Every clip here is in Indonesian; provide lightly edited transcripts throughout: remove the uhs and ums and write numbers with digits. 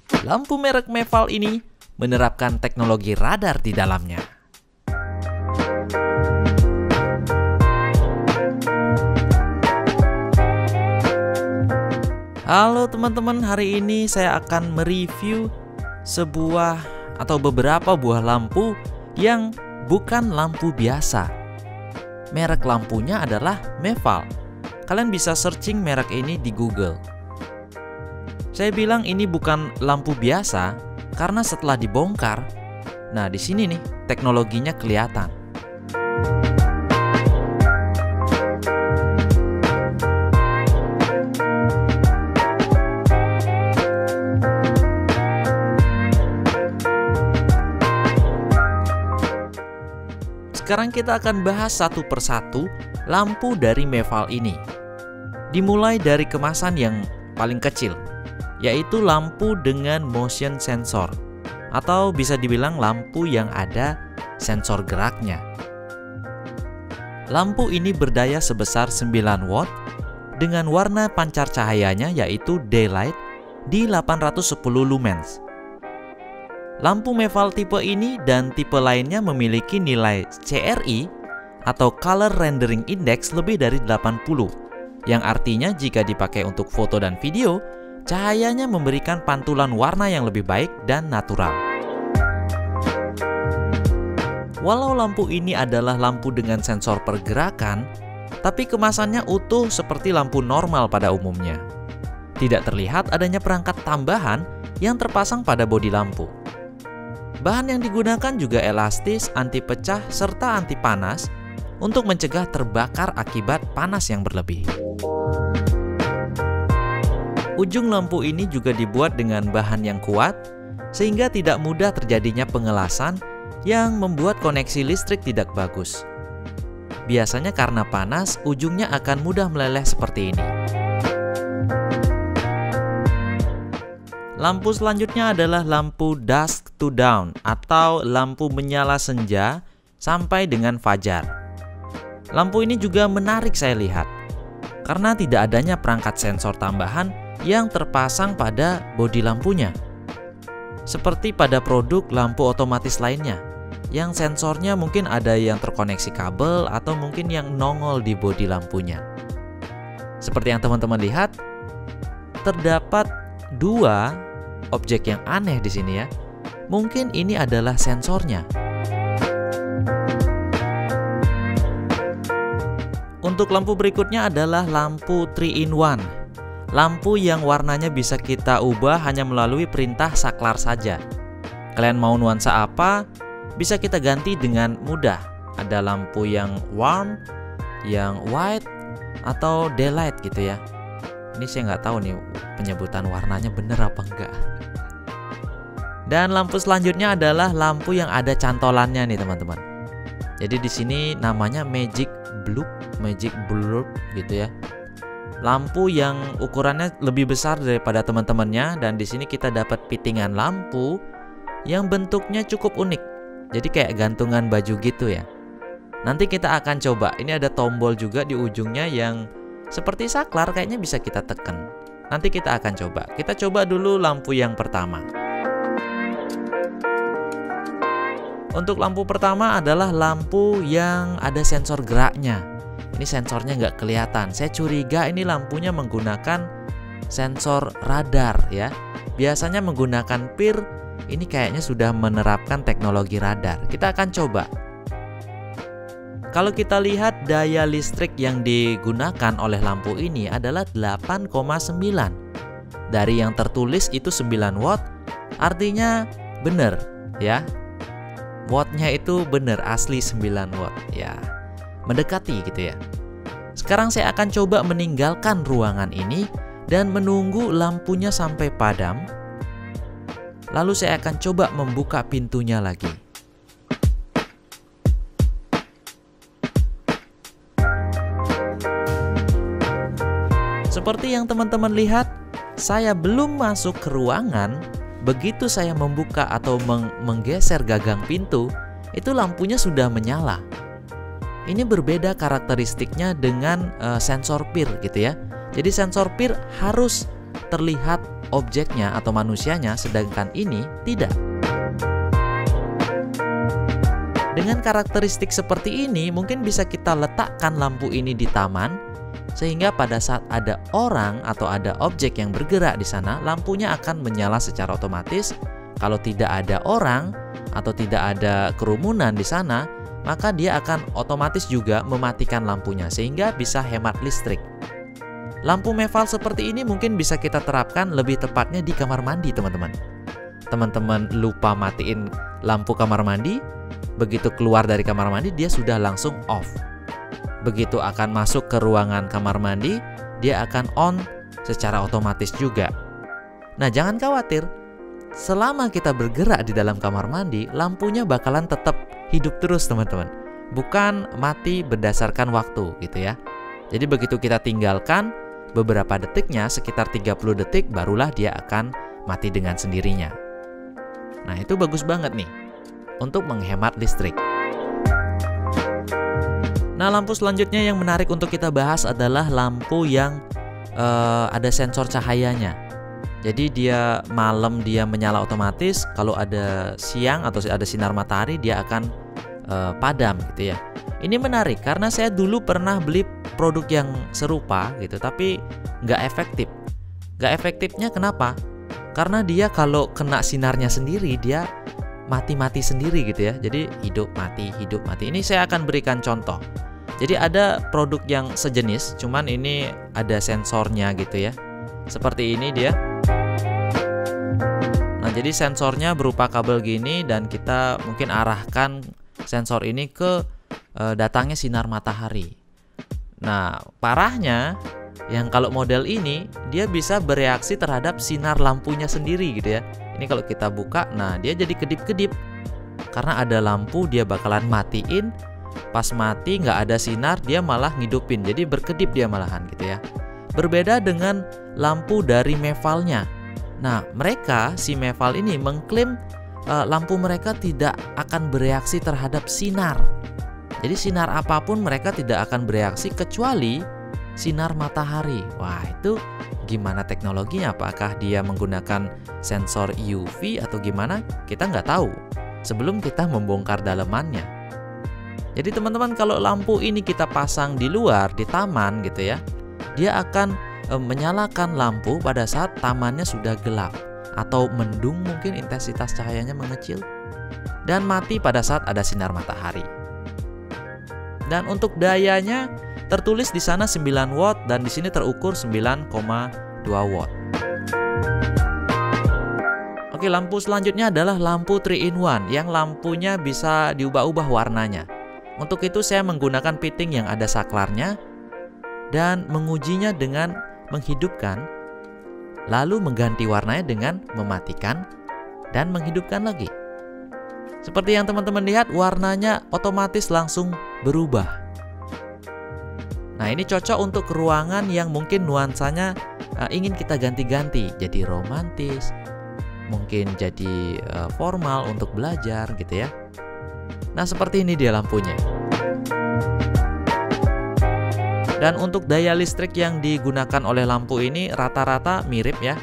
Lampu merek Meval ini menerapkan teknologi radar di dalamnya. Halo teman-teman, hari ini saya akan mereview sebuah atau beberapa buah lampu yang bukan lampu biasa. Merek lampunya adalah Meval. Kalian bisa searching merek ini di Google. Saya bilang ini bukan lampu biasa karena setelah dibongkar, nah di sini nih teknologinya kelihatan. Sekarang kita akan bahas satu persatu lampu dari Meval ini. Dimulai dari kemasan yang paling kecil, yaitu lampu dengan motion sensor, atau bisa dibilang lampu yang ada sensor geraknya. Lampu ini berdaya sebesar 9 watt dengan warna pancar cahayanya yaitu daylight di 810 lumens. Lampu Meval tipe ini dan tipe lainnya memiliki nilai CRI atau Color Rendering Index lebih dari 80, yang artinya jika dipakai untuk foto dan video, cahayanya memberikan pantulan warna yang lebih baik dan natural. Walau lampu ini adalah lampu dengan sensor pergerakan, tapi kemasannya utuh seperti lampu normal pada umumnya. Tidak terlihat adanya perangkat tambahan yang terpasang pada bodi lampu. Bahan yang digunakan juga elastis, anti pecah, serta anti panas untuk mencegah terbakar akibat panas yang berlebih. Ujung lampu ini juga dibuat dengan bahan yang kuat, sehingga tidak mudah terjadinya pengelasan yang membuat koneksi listrik tidak bagus. Biasanya karena panas, ujungnya akan mudah meleleh seperti ini. Lampu selanjutnya adalah lampu dusk to dawn atau lampu menyala senja sampai dengan fajar. Lampu ini juga menarik saya lihat karena tidak adanya perangkat sensor tambahan yang terpasang pada bodi lampunya. Seperti pada produk lampu otomatis lainnya, yang sensornya mungkin ada yang terkoneksi kabel atau mungkin yang nongol di bodi lampunya. Seperti yang teman-teman lihat, terdapat dua objek yang aneh di sini ya. Mungkin ini adalah sensornya. Untuk lampu berikutnya adalah lampu 3-in-1. Lampu yang warnanya bisa kita ubah hanya melalui perintah saklar saja. Kalian mau nuansa apa, bisa kita ganti dengan mudah. Ada lampu yang warm, yang white, atau daylight gitu ya. Ini saya nggak tahu nih penyebutan warnanya bener apa enggak. Dan lampu selanjutnya adalah lampu yang ada cantolannya nih teman-teman. Jadi di sini namanya Magic Bulb gitu ya. Lampu yang ukurannya lebih besar daripada teman-temannya, dan di sini kita dapat fittingan lampu yang bentuknya cukup unik. Jadi kayak gantungan baju gitu ya. Nanti kita akan coba. Ini ada tombol juga di ujungnya yang seperti saklar, kayaknya bisa kita tekan. Nanti kita akan coba. Kita coba dulu lampu yang pertama. Untuk lampu pertama adalah lampu yang ada sensor geraknya. Ini sensornya nggak kelihatan. Saya curiga ini lampunya menggunakan sensor radar ya. Biasanya menggunakan PIR, ini kayaknya sudah menerapkan teknologi radar. Kita akan coba. Kalau kita lihat daya listrik yang digunakan oleh lampu ini adalah 8,9. Dari yang tertulis itu 9 watt, artinya benar ya. Wattnya itu benar asli 9 watt ya. Mendekati gitu ya. Sekarang saya akan coba meninggalkan ruangan ini dan menunggu lampunya sampai padam. Lalu saya akan coba membuka pintunya lagi. Seperti yang teman-teman lihat, saya belum masuk ke ruangan. Begitu saya membuka atau menggeser gagang pintu, itu lampunya sudah menyala. Ini berbeda karakteristiknya dengan sensor PIR gitu ya. Jadi sensor PIR harus terlihat objeknya atau manusianya, sedangkan ini tidak. Dengan karakteristik seperti ini, mungkin bisa kita letakkan lampu ini di taman, sehingga pada saat ada orang atau ada objek yang bergerak di sana, lampunya akan menyala secara otomatis. Kalau tidak ada orang atau tidak ada kerumunan di sana, maka dia akan otomatis juga mematikan lampunya, sehingga bisa hemat listrik. Lampu meval seperti ini mungkin bisa kita terapkan lebih tepatnya di kamar mandi, teman-teman. Teman-teman lupa matiin lampu kamar mandi, begitu keluar dari kamar mandi dia sudah langsung off. Begitu akan masuk ke ruangan kamar mandi, dia akan on secara otomatis juga. Nah, jangan khawatir. Selama kita bergerak di dalam kamar mandi, lampunya bakalan tetap hidup terus, teman-teman. Bukan mati berdasarkan waktu gitu ya. Jadi begitu kita tinggalkan beberapa detiknya, sekitar 30 detik, barulah dia akan mati dengan sendirinya. Nah, itu bagus banget nih untuk menghemat listrik. Nah, lampu selanjutnya yang menarik untuk kita bahas adalah lampu yang ada sensor cahayanya. Jadi dia malam dia menyala otomatis, kalau ada siang atau ada sinar matahari dia akan padam gitu ya. Ini menarik karena saya dulu pernah beli produk yang serupa gitu, tapi nggak efektif. Nggak efektifnya kenapa? Karena dia kalau kena sinarnya sendiri dia mati-mati sendiri gitu ya. Jadi hidup mati, hidup mati. Ini saya akan berikan contoh. Jadi ada produk yang sejenis, cuman ini ada sensornya gitu ya. Seperti ini dia. Nah, jadi sensornya berupa kabel gini dan kita mungkin arahkan sensor ini ke datangnya sinar matahari. Nah, parahnya yang kalau model ini dia bisa bereaksi terhadap sinar lampunya sendiri gitu ya. Ini kalau kita buka, nah dia jadi kedip-kedip. Karena ada lampu dia bakalan matiin. Pas mati nggak ada sinar dia malah ngidupin. Jadi berkedip dia malahan gitu ya. Berbeda dengan lampu dari mevalnya. Nah, mereka si meval ini mengklaim lampu mereka tidak akan bereaksi terhadap sinar. Jadi sinar apapun mereka tidak akan bereaksi kecuali sinar matahari. Wah, itu gimana teknologinya? Apakah dia menggunakan sensor UV atau gimana? Kita nggak tahu sebelum kita membongkar dalemannya. Jadi teman-teman, kalau lampu ini kita pasang di luar, di taman gitu ya, dia akan menyalakan lampu pada saat tamannya sudah gelap atau mendung, mungkin intensitas cahayanya mengecil, dan mati pada saat ada sinar matahari. Dan untuk dayanya tertulis di sana 9 watt dan di sini terukur 9,2 watt. Oke, lampu selanjutnya adalah lampu 3-in-1 yang lampunya bisa diubah-ubah warnanya. Untuk itu saya menggunakan piting yang ada saklarnya dan mengujinya dengan menghidupkan, lalu mengganti warnanya dengan mematikan dan menghidupkan lagi. Seperti yang teman-teman lihat, warnanya otomatis langsung berubah. Nah, ini cocok untuk ruangan yang mungkin nuansanya ingin kita ganti-ganti, jadi romantis, mungkin jadi formal untuk belajar gitu ya. Nah, seperti ini dia lampunya. Dan untuk daya listrik yang digunakan oleh lampu ini rata-rata mirip ya.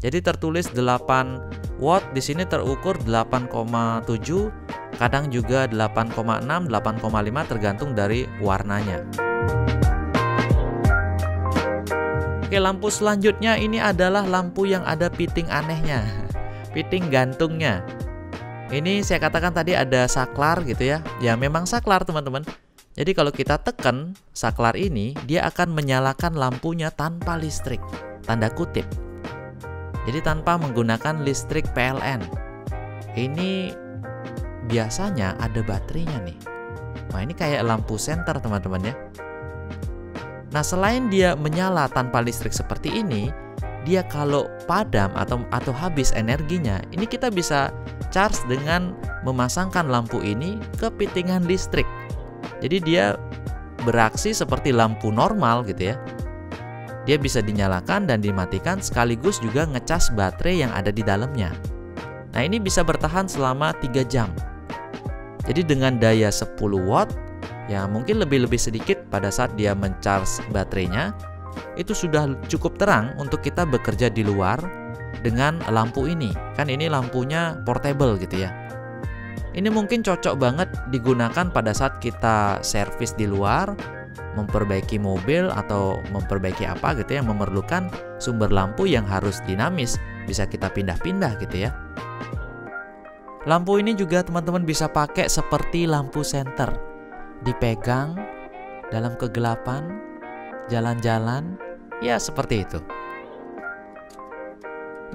Jadi tertulis 8 watt, di sini terukur 8,7, kadang juga 8,6, 8,5 tergantung dari warnanya. Oke, lampu selanjutnya ini adalah lampu yang ada piting anehnya. Piting gantungnya. Ini saya katakan tadi ada saklar gitu ya. Ya memang saklar teman-teman. Jadi kalau kita tekan saklar ini, dia akan menyalakan lampunya tanpa listrik. Tanda kutip. Jadi tanpa menggunakan listrik PLN. Ini biasanya ada baterainya nih. Nah, ini kayak lampu senter teman-teman ya. Nah, selain dia menyala tanpa listrik seperti ini, dia kalau padam atau habis energinya, ini kita bisa charge dengan memasangkan lampu ini ke pitingan listrik. Jadi dia beraksi seperti lampu normal gitu ya. Dia bisa dinyalakan dan dimatikan sekaligus juga ngecas baterai yang ada di dalamnya. Nah, ini bisa bertahan selama 3 jam. Jadi dengan daya 10 watt, ya mungkin lebih sedikit pada saat dia mencharge baterainya. itu sudah cukup terang untuk kita bekerja di luar dengan lampu ini. Kan ini lampunya portable gitu ya. Ini mungkin cocok banget digunakan pada saat kita servis di luar, memperbaiki mobil atau memperbaiki apa gitu yang memerlukan sumber lampu yang harus dinamis, bisa kita pindah-pindah gitu ya. Lampu ini juga teman-teman bisa pakai seperti lampu senter, dipegang dalam kegelapan, jalan-jalan, ya seperti itu.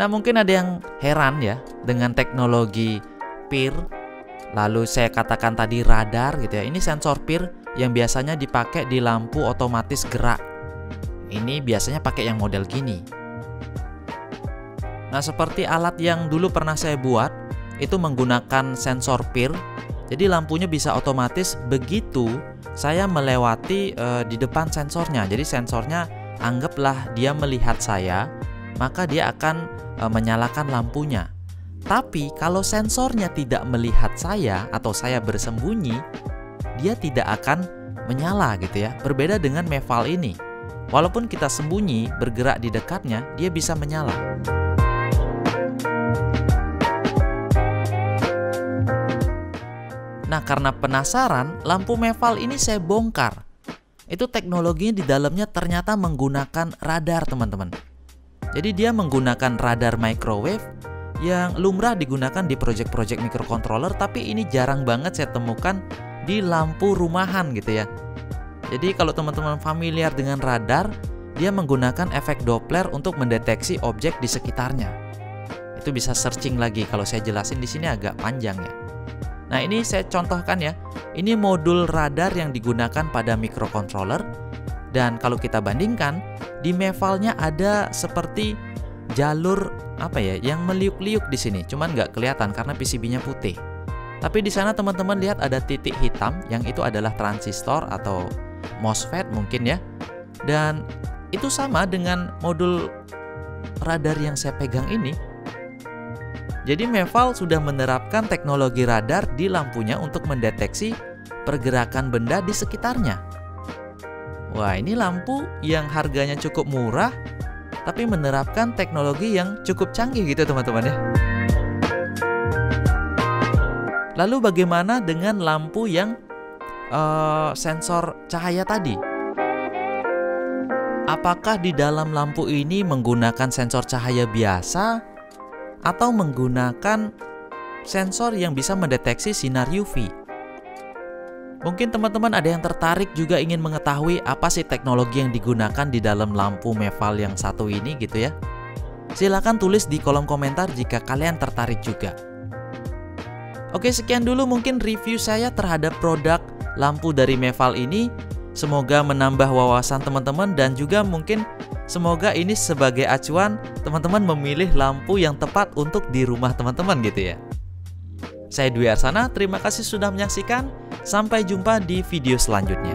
Nah, mungkin ada yang heran ya dengan teknologi PIR, lalu saya katakan tadi radar gitu ya. Ini sensor PIR yang biasanya dipakai di lampu otomatis gerak. Ini biasanya pakai yang model gini. Nah, seperti alat yang dulu pernah saya buat, itu menggunakan sensor PIR. Jadi lampunya bisa otomatis begitu saya melewati di depan sensornya. Jadi sensornya anggaplah dia melihat saya, maka dia akan menyalakan lampunya. Tapi kalau sensornya tidak melihat saya atau saya bersembunyi, dia tidak akan menyala gitu ya. Berbeda dengan Meval ini. Walaupun kita sembunyi, bergerak di dekatnya, dia bisa menyala. Nah, karena penasaran, lampu Meval ini saya bongkar. Itu teknologinya di dalamnya ternyata menggunakan radar, teman-teman. Jadi dia menggunakan radar microwave yang lumrah digunakan di project-project microcontroller, tapi ini jarang banget saya temukan di lampu rumahan gitu ya. Jadi kalau teman-teman familiar dengan radar, dia menggunakan efek Doppler untuk mendeteksi objek di sekitarnya. Itu bisa searching lagi, kalau saya jelasin di sini agak panjang ya. Nah, ini saya contohkan ya. Ini modul radar yang digunakan pada microcontroller. Dan kalau kita bandingkan, di Mevalnya ada seperti jalur yang meliuk-liuk di sini. Cuman nggak kelihatan karena PCB-nya putih. Tapi di sana teman-teman lihat ada titik hitam yang itu adalah transistor atau MOSFET mungkin ya. Dan itu sama dengan modul radar yang saya pegang ini. Jadi Meval sudah menerapkan teknologi radar di lampunya untuk mendeteksi pergerakan benda di sekitarnya. Wah, ini lampu yang harganya cukup murah, tapi menerapkan teknologi yang cukup canggih gitu teman-teman ya. Lalu bagaimana dengan lampu yang sensor cahaya tadi? Apakah di dalam lampu ini menggunakan sensor cahaya biasa atau menggunakan sensor yang bisa mendeteksi sinar UV? Mungkin teman-teman ada yang tertarik juga ingin mengetahui apa sih teknologi yang digunakan di dalam lampu Meval yang satu ini gitu ya. Silahkan tulis di kolom komentar jika kalian tertarik juga. Oke, sekian dulu mungkin review saya terhadap produk lampu dari Meval ini. Semoga menambah wawasan teman-teman dan juga mungkin semoga ini sebagai acuan teman-teman memilih lampu yang tepat untuk di rumah teman-teman gitu ya. Saya Dwi Arsana, terima kasih sudah menyaksikan. Sampai jumpa di video selanjutnya.